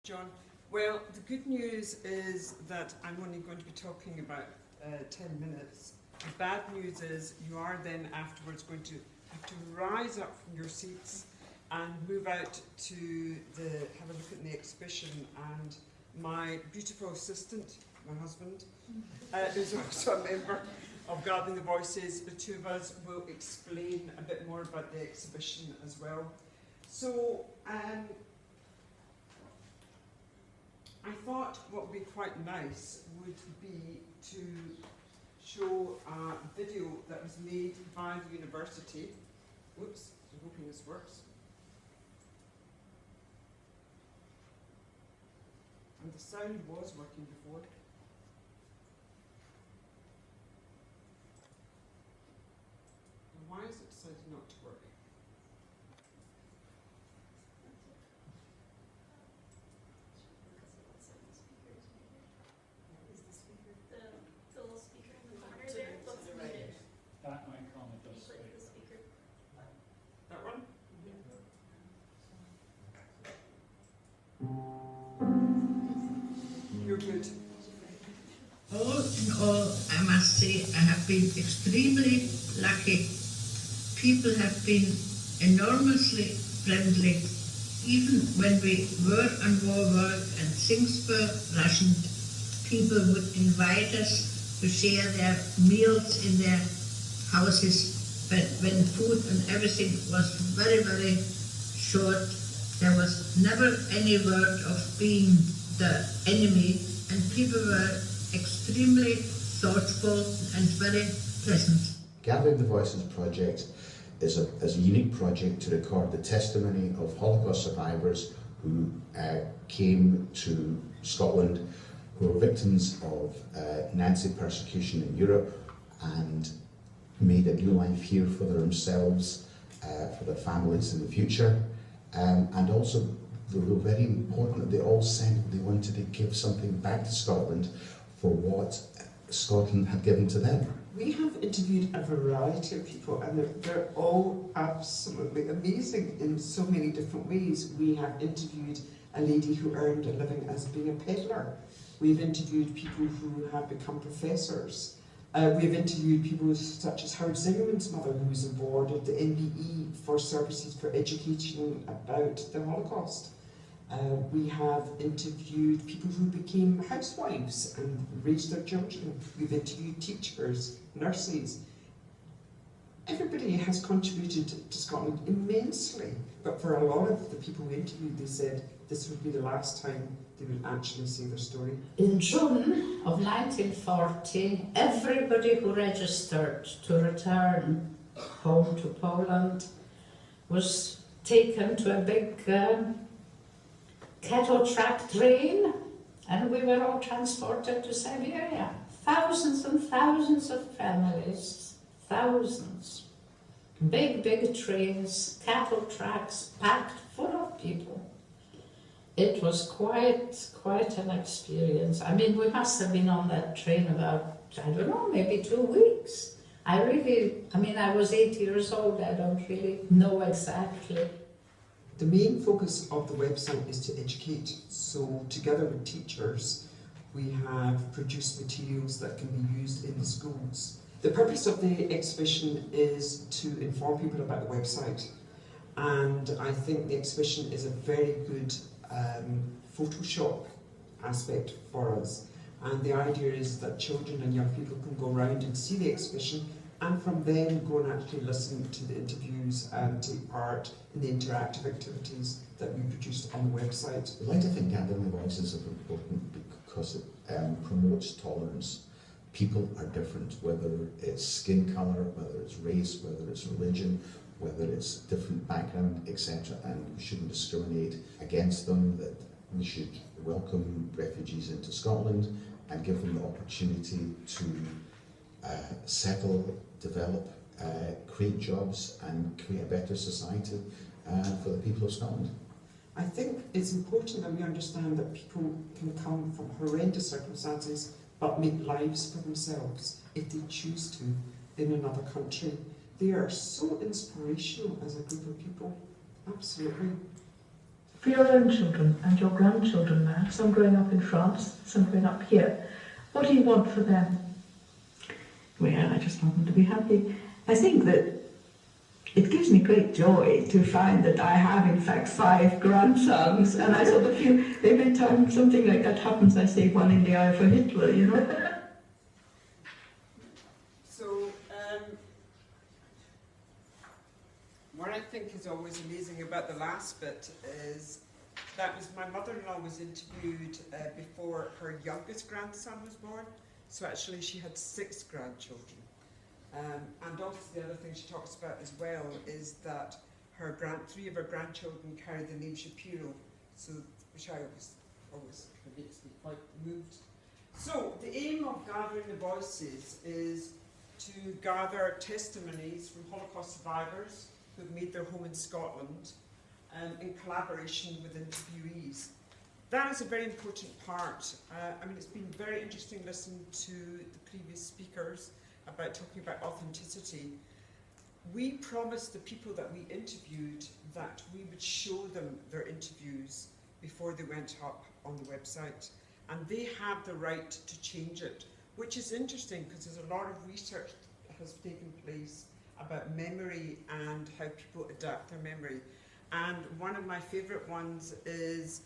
John. Well, the good news is that I'm only going to be talking about 10 minutes. The bad news is you are then afterwards going to have to rise up from your seats and move out to have a look at the exhibition, and my beautiful assistant, my husband, who's also a member of Gathering the Voices, the two of us will explain a bit more about the exhibition as well. So, I thought what would be quite nice would be to show a video that was made by the university. Whoops, I'm hoping this works. And the sound was working before. And why is it decided not to work? That one? You're good. All in all, I must say I have been extremely lucky. People have been enormously friendly. Even when we were on war work and things were rationed, people would invite us to share their meals in their houses. But when food and everything was very, very short, there was never any word of being the enemy, and people were extremely thoughtful and very pleasant. Gathering the Voices project is a unique project to record the testimony of Holocaust survivors who came to Scotland, who were victims of Nazi persecution in Europe and made a new life here for themselves, for their families in the future. And also, they were very important that they all said they wanted to give something back to Scotland for what Scotland had given to them. We have interviewed a variety of people, and they're all absolutely amazing in so many different ways. We have interviewed a lady who earned a living as being a peddler. We've interviewed people who have become professors. We've interviewed people such as Howard Zingerman's mother, who was awarded the NBE for services for education about the Holocaust. We have interviewed people who became housewives and raised their children. We've interviewed teachers, nurses. Everybody has contributed to Scotland immensely, but for a lot of the people we interviewed, they said this would be the last time they would actually say their story. In June of 1940, everybody who registered to return home to Poland was taken to a big cattle truck train, and we were all transported to Siberia. Thousands and thousands of families, thousands. Big, big trains, cattle trucks packed full of people. It was quite an experience. I mean, we must have been on that train about, I don't know, maybe 2 weeks. I was 8 years old, I don't really know exactly. The main focus of the website is to educate. So together with teachers, we have produced materials that can be used in the schools. The purpose of the exhibition is to inform people about the website. And I think the exhibition is a very good Photoshop aspect for us. And the idea is that children and young people can go around and see the exhibition, and from then go and actually listen to the interviews and take part in the interactive activities that we produced on the website. I'd like to think Gathering the Voices is important because it promotes tolerance. People are different, whether it's skin colour, whether it's race, whether it's religion, whether it's different background, etc. And we shouldn't discriminate against them, that we should welcome refugees into Scotland and give them the opportunity to settle, develop, create jobs and create a better society for the people of Scotland. I think it's important that we understand that people can come from horrendous circumstances but make lives for themselves if they choose to in another country. They are so inspirational as a group of people, absolutely. for your own children and your grandchildren now, some growing up in France, some growing up here, what do you want for them? Well, I just want them to be happy. I think that it gives me great joy to find that I have, in fact, 5 grandsons, and I sort of feel every time something like that happens, I say one in the eye for Hitler, you know. So, what I think is always amazing about the last bit is that was my mother-in-law was interviewed before her youngest grandson was born. So actually she had 6 grandchildren. And also the other thing she talks about as well is that 3 of her grandchildren carry the name Shapiro, so which always kind of makes me quite moved. So the aim of gathering the voices is to gather testimonies from Holocaust survivors who have made their home in Scotland in collaboration with interviewees. That is a very important part. I mean, it's been very interesting listening to the previous speakers about talking about authenticity. We promised the people that we interviewed that we would show them their interviews before they went up on the website. And they have the right to change it, which is interesting because there's a lot of research that has taken place about memory and how people adapt their memory. And one of my favourite ones is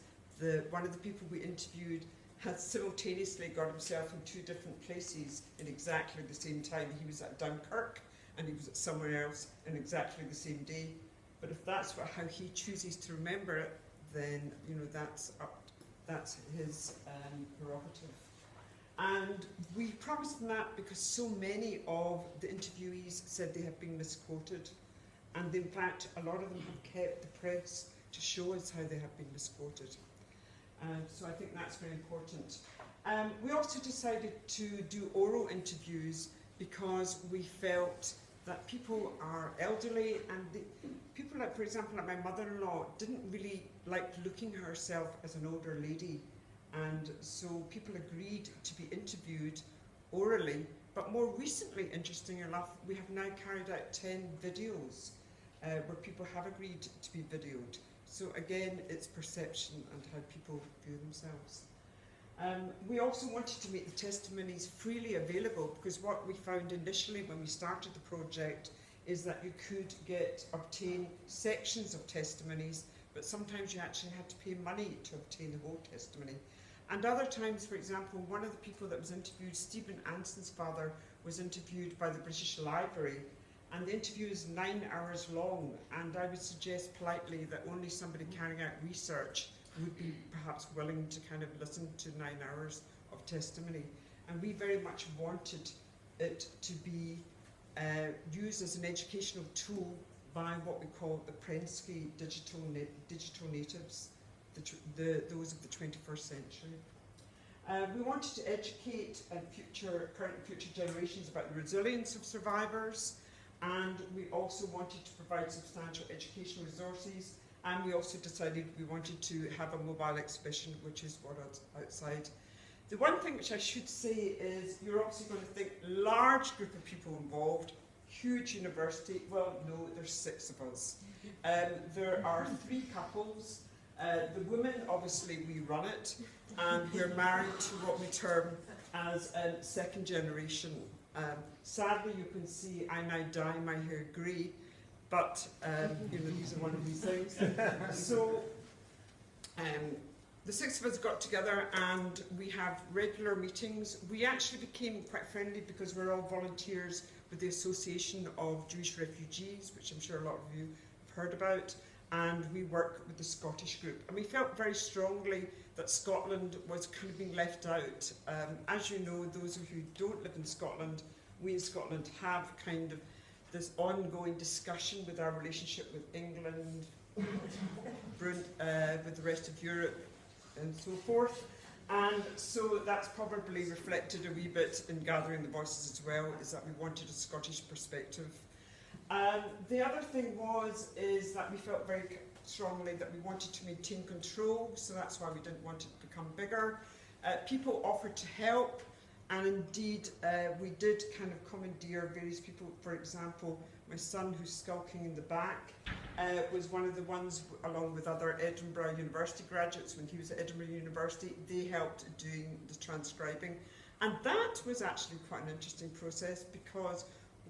one of the people we interviewed had simultaneously got himself in 2 different places in exactly the same time. He was at Dunkirk and he was at somewhere else in exactly the same day. But if that's how he chooses to remember it, then you know that's his prerogative. And we promised them that because so many of the interviewees said they have been misquoted, and in fact a lot of them have kept the press to show us how they have been misquoted. So I think that's very important. We also decided to do oral interviews because we felt that people are elderly and people like, for example, like my mother-in-law didn't really like looking at herself as an older lady, and so people agreed to be interviewed orally. But more recently, interestingly enough, we have now carried out 10 videos where people have agreed to be videoed. So again, it's perception and how people view themselves. We also wanted to make the testimonies freely available because what we found initially when we started the project is that you could obtain sections of testimonies, but sometimes you actually had to pay money to obtain the whole testimony. And other times, for example, one of the people that was interviewed, Stephen Anson's father, was interviewed by the British Library, and the interview is 9 hours long, and I would suggest politely that only somebody carrying out research would be perhaps willing to kind of listen to 9 hours of testimony. And we very much wanted it to be used as an educational tool by what we call the Prensky digital natives, those of the 21st century. We wanted to educate current and future generations about the resilience of survivors, and we also wanted to provide substantial educational resources, and we also decided we wanted to have a mobile exhibition, which is what's outside. The one thing which I should say is you're obviously going to think large group of people involved, huge university. Well, no, there's 6 of us. There are 3 couples. The women, obviously, we run it, and we're married to what we term as second generation. Sadly, you can see I now dye my hair grey, but you know, these are one of these things. So the 6 of us got together and we have regular meetings. We actually became quite friendly because we're all volunteers with the Association of Jewish Refugees, which I'm sure a lot of you have heard about, and we work with the Scottish group. And we felt very strongly that Scotland was kind of being left out. As you know, those of you who don't live in Scotland, we in Scotland have kind of this ongoing discussion with our relationship with England, with the rest of Europe and so forth. And so that's probably reflected a wee bit in gathering the voices as well, is that we wanted a Scottish perspective. The other thing is that we felt very strongly that we wanted to maintain control, so that's why we didn't want it to become bigger. People offered to help, and indeed we did kind of commandeer various people. For example, my son who's skulking in the back, was one of the ones, along with other Edinburgh University graduates when he was at Edinburgh University, they helped doing the transcribing. And that was actually quite an interesting process because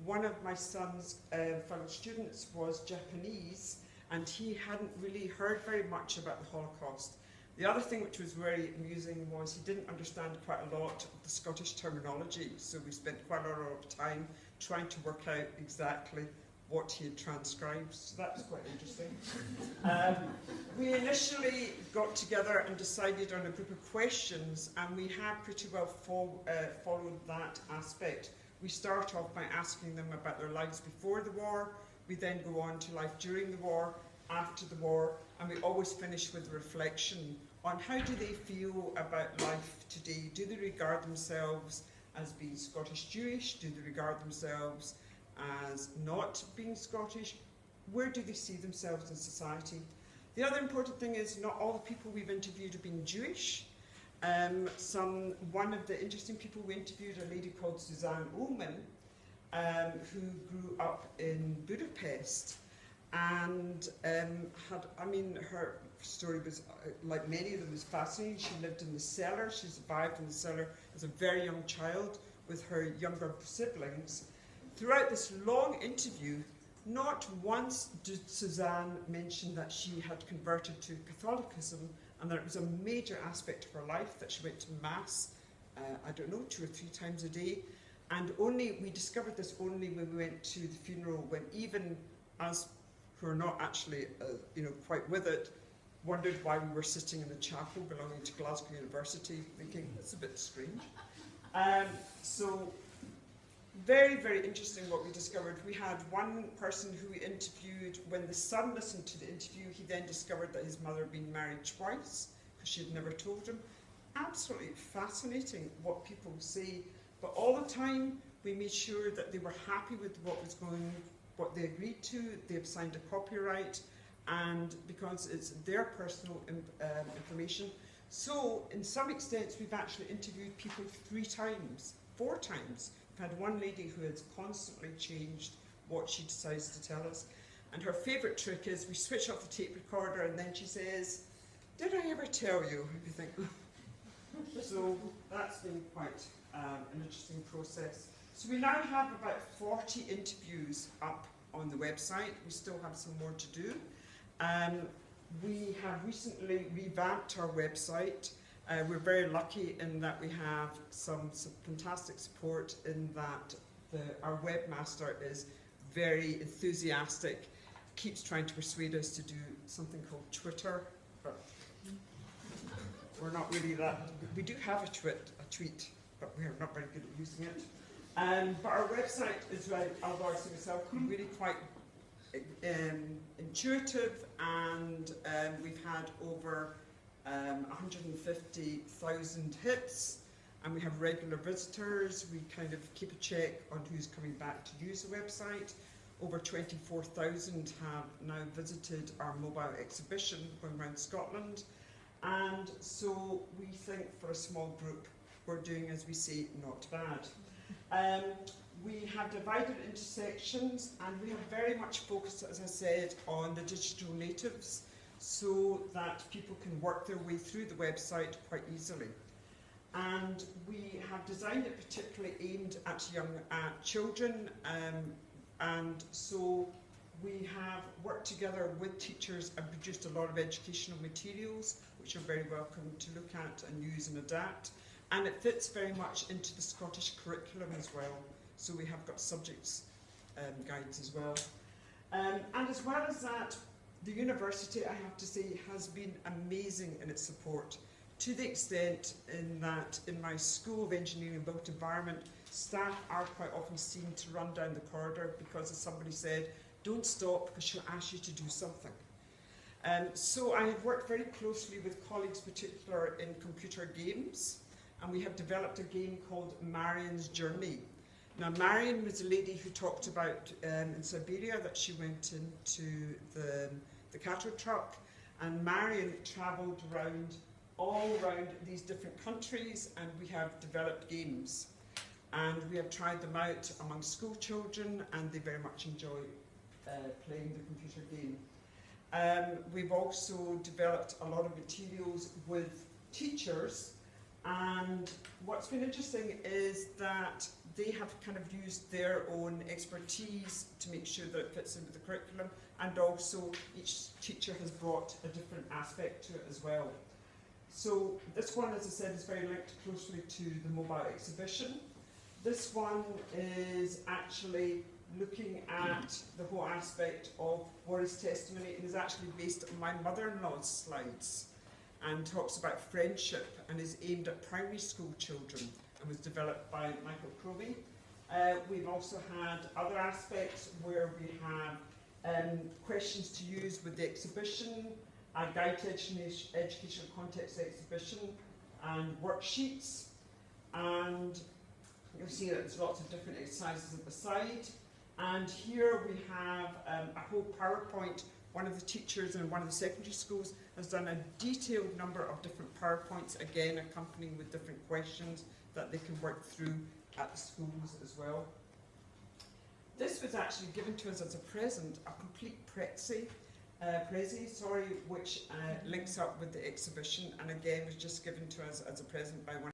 one of my son's fellow students was Japanese and he hadn't really heard very much about the Holocaust. The other thing which was very amusing was he didn't understand quite a lot of the Scottish terminology, so we spent quite a lot of time trying to work out exactly what he had transcribed, so that was quite interesting. We initially got together and decided on a group of questions, and we have pretty well followed that aspect. We start off by asking them about their lives before the war, we then go on to life during the war, after the war, and we always finish with a reflection on how do they feel about life today. Do they regard themselves as being Scottish Jewish? Do they regard themselves as not being Scottish? Where do they see themselves in society? The other important thing is not all the people we've interviewed have been Jewish. One of the interesting people we interviewed, a lady called Suzanne Ullman, who grew up in Budapest, and her story was, like many of them, was fascinating. She lived in the cellar, she survived in the cellar as a very young child with her younger siblings. Throughout this long interview, not once did Suzanne mention that she had converted to Catholicism and that it was a major aspect of her life, that she went to Mass, 2 or 3 times a day. And we discovered this only when we went to the funeral, when even us who are not actually quite with it, wondered why we were sitting in a chapel belonging to Glasgow University, thinking, that's a bit strange. So very, very interesting what we discovered. We had one person who we interviewed, when the son listened to the interview, he then discovered that his mother had been married twice, because she had never told him. Absolutely fascinating what people say, but all the time we made sure that they were happy with what they agreed to. They have signed a copyright, and because it's their personal information. So in some extent we've actually interviewed people 3 times, 4 times. We've had one lady who has constantly changed what she decides to tell us, and her favourite trick is we switch off the tape recorder and then she says, did I ever tell you? And you think, so that's been quite an interesting process. So we now have about 40 interviews up on the website. We still have some more to do. We have recently revamped our website. We're very lucky in that we have some fantastic support in that our webmaster is very enthusiastic, keeps trying to persuade us to do something called Twitter, but we're not really that. We do have a tweet, but we're not very good at using it. But our website is really quite intuitive, and we've had over 150,000 hits, and we have regular visitors. We kind of keep a check on who's coming back to use the website. Over 24,000 have now visited our mobile exhibition going around Scotland, and so we think for a small group we're doing, as we say, not bad. We have divided into sections, and we have very much focused, as I said, on the digital natives, so that people can work their way through the website quite easily. And we have designed it particularly aimed at children, and so we have worked together with teachers and produced a lot of educational materials, which are very welcome to look at and use and adapt. And it fits very much into the Scottish curriculum as well. So we have got subjects guides as well. And as well as that, the university, I have to say, has been amazing in its support, to the extent in that in my School of Engineering and Built Environment, staff are quite often seen to run down the corridor because, as somebody said, don't stop because she'll ask you to do something. So I have worked very closely with colleagues, particularly in computer games, and we have developed a game called Marion's Journey. Now, Marion was a lady who talked about in Siberia that she went into the cattle truck, and Marion travelled all around these different countries, and we have developed games. and we have tried them out among school children, and they very much enjoy playing the computer game. We've also developed a lot of materials with teachers, and what's been interesting is that they have kind of used their own expertise to make sure that it fits in with the curriculum, and also each teacher has brought a different aspect to it as well. So this one, as I said, is very linked closely to the mobile exhibition. This one is actually looking at the whole aspect of Warren's testimony, and is actually based on my mother-in-law's slides, and talks about friendship and is aimed at primary school children and was developed by Michael Crowley. We've also had other aspects where we have questions to use with the exhibition, a guide to educational context exhibition, and worksheets. And you'll see that there's lots of different exercises at the side. And here we have a whole PowerPoint. One of the teachers in one of the secondary schools has done a detailed number of different PowerPoints, again accompanying with different questions that they can work through at the schools as well. This was actually given to us as a present, a complete Prezi, which links up with the exhibition, and again was just given to us as a present by one